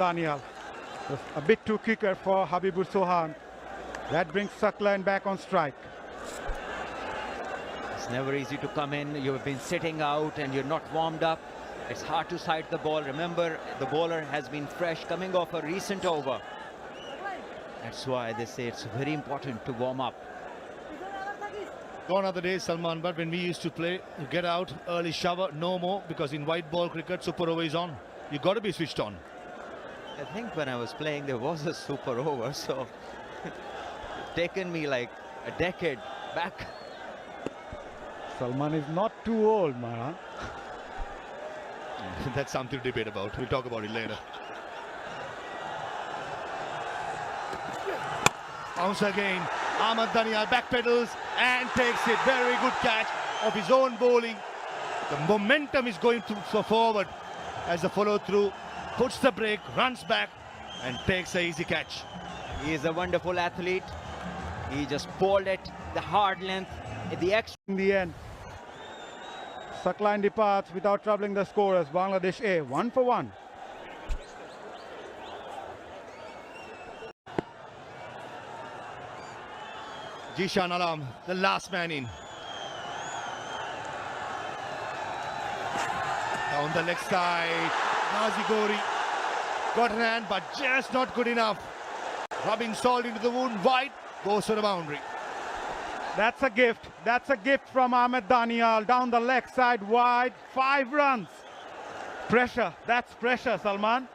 Daniel. Just a bit too quicker for Habibur Sohan. That brings Saklan back on strike. It's never easy to come in. You've been sitting out and you're not warmed up. It's hard to sight the ball. Remember, the bowler has been fresh, coming off a recent over. That's why they say it's very important to warm up. Gone are the days, Salman, but when we used to play, you get out, early shower, no more, because in white ball cricket, super over is on. You got to be switched on. I think when I was playing, there was a super over, so it's taken me like a decade back. Salman is not too old, man. That's something to debate about. We'll talk about it later. Bounce again. Ahmed Danial backpedals and takes it. Very good catch of his own bowling. The momentum is going forward as the follow-through puts the break, runs back and takes an easy catch. He is a wonderful athlete. He just bowled it the hard length at the extra. In the end, Saklan departs without troubling the scorers. Bangladesh A, 1 for 1. Jishan Alam, the last man in. Down the leg side, Nazi Gori got an hand, but just not good enough. Rubbing salt into the wound, wide, goes for the boundary. That's a gift. That's a gift from Ahmed Danial. Down the leg side, wide, 5 runs. Pressure, that's pressure, Salman.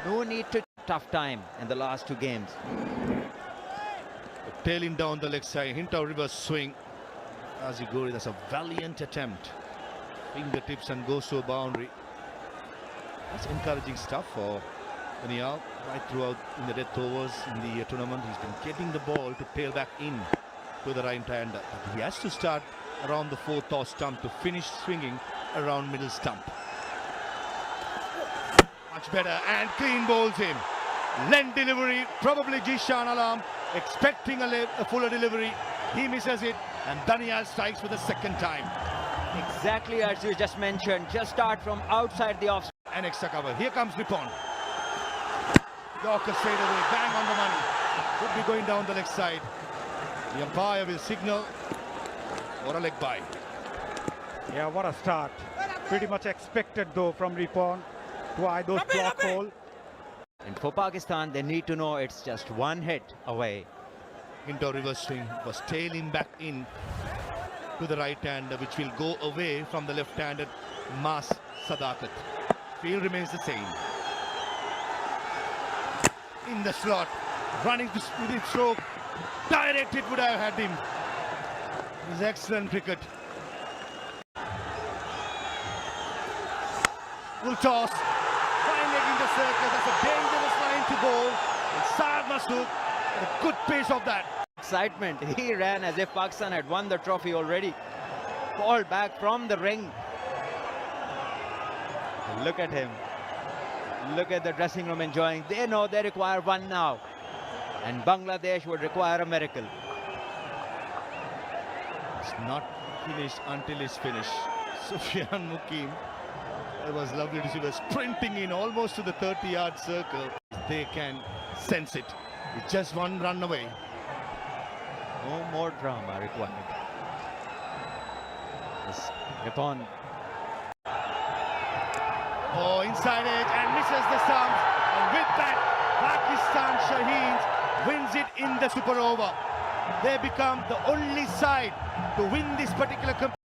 No need to tough time in the last 2 games. Tailing down the leg side, hint of reverse swing. Nazi Gori, that's a valiant attempt. Fingertips and goes to a boundary. That's encouraging stuff for Danial right throughout in the death overs in the tournament. He's been getting the ball to tail back in to the right-hander. But he has to start around the 4th off stump to finish swinging around middle stump. Much better and clean bowls him. Length delivery, probably Jishan Alam expecting a fuller delivery. He misses it and Danial strikes for the 2nd time. Exactly as you just mentioned, just start from outside the off. An extra cover. Here comes Ripon. Yorker straight away, bang on the money. Could be going down the leg side. The umpire will signal for a leg by. Yeah, what a start. Pretty much expected though from Ripon to eye those block hole. And for Pakistan, they need to know it's just 1 hit away. Into reverse swing was tailing back in to the right-hander, which will go away from the left-handed Mas Sadakat. Field remains the same. In the slot, running to speed stroke. Directed would have had him. It is excellent cricket. Full toss. Fine leg in the circle. That's a dangerous line to bowl. And Saad Masood at a good pace of that. Excitement. He ran as if Pakistan had won the trophy already. Ball back from the ring. Look at him. Look at the dressing room enjoying. They know they require 1 now. And Bangladesh would require a miracle. It's not finished until it's finished. Sufyan Mukim. It was lovely to see them sprinting in almost to the 30-yard circle. They can sense it. It's just 1 run away. No more drama required. Yes, Ripon. Oh, inside edge and misses the stumps. And with that, Pakistan Shaheens wins it in the super over. They become the only side to win this particular competition.